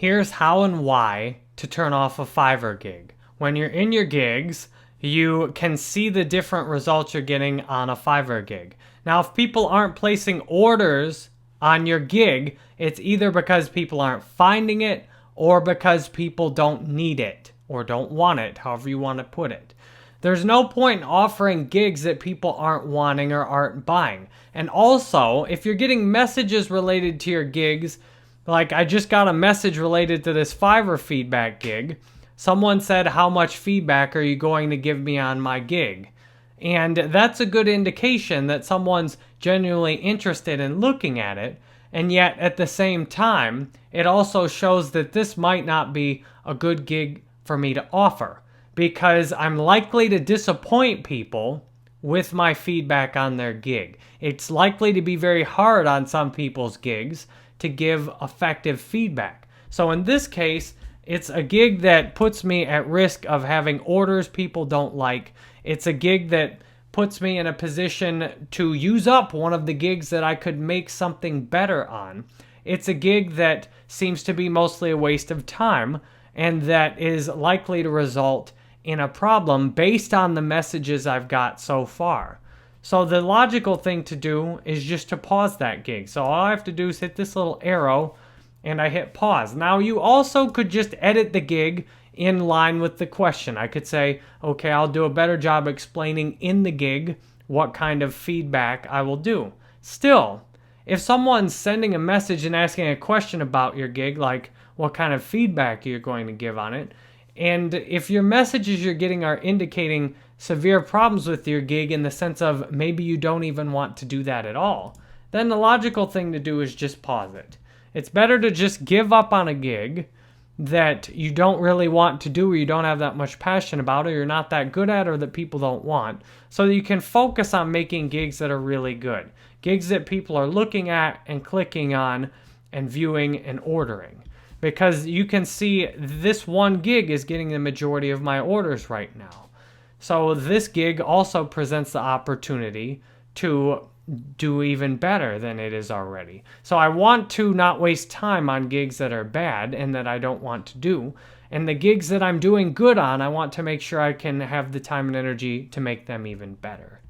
Here's how and why to turn off a Fiverr gig. When you're in your gigs, you can see the different results you're getting on a Fiverr gig. Now, if people aren't placing orders on your gig, it's either because people aren't finding it or because people don't need it or don't want it, however you want to put it. There's no point in offering gigs that people aren't wanting or aren't buying. And also, if you're getting messages related to your gigs, like I just got a message related to this Fiverr feedback gig. Someone said, how much feedback are you going to give me on my gig? And that's a good indication that someone's genuinely interested in looking at it. And yet, at the same time, it also shows that this might not be a good gig for me to offer, because I'm likely to disappoint people with my feedback on their gig. It's likely to be very hard on some people's gigs to give effective feedback. So in this case, it's a gig that puts me at risk of having orders people don't like. It's a gig that puts me in a position to use up one of the gigs that I could make something better on. It's a gig that seems to be mostly a waste of time and that is likely to result in a problem based on the messages I've got so far. So the logical thing to do is just to pause that gig. So all I have to do is hit this little arrow and I hit pause. Now you also could just edit the gig in line with the question. I could say, okay, I'll do a better job explaining in the gig what kind of feedback I will do. Still, if someone's sending a message and asking a question about your gig, like what kind of feedback you're going to give on it, and if your messages you're getting are indicating severe problems with your gig in the sense of maybe you don't even want to do that at all, then the logical thing to do is just pause it. It's better to just give up on a gig that you don't really want to do or you don't have that much passion about or you're not that good at or that people don't want, so that you can focus on making gigs that are really good. Gigs that people are looking at and clicking on and viewing and ordering. Because you can see this one gig is getting the majority of my orders right now. So this gig also presents the opportunity to do even better than it is already. So I want to not waste time on gigs that are bad and that I don't want to do. And the gigs that I'm doing good on, I want to make sure I can have the time and energy to make them even better.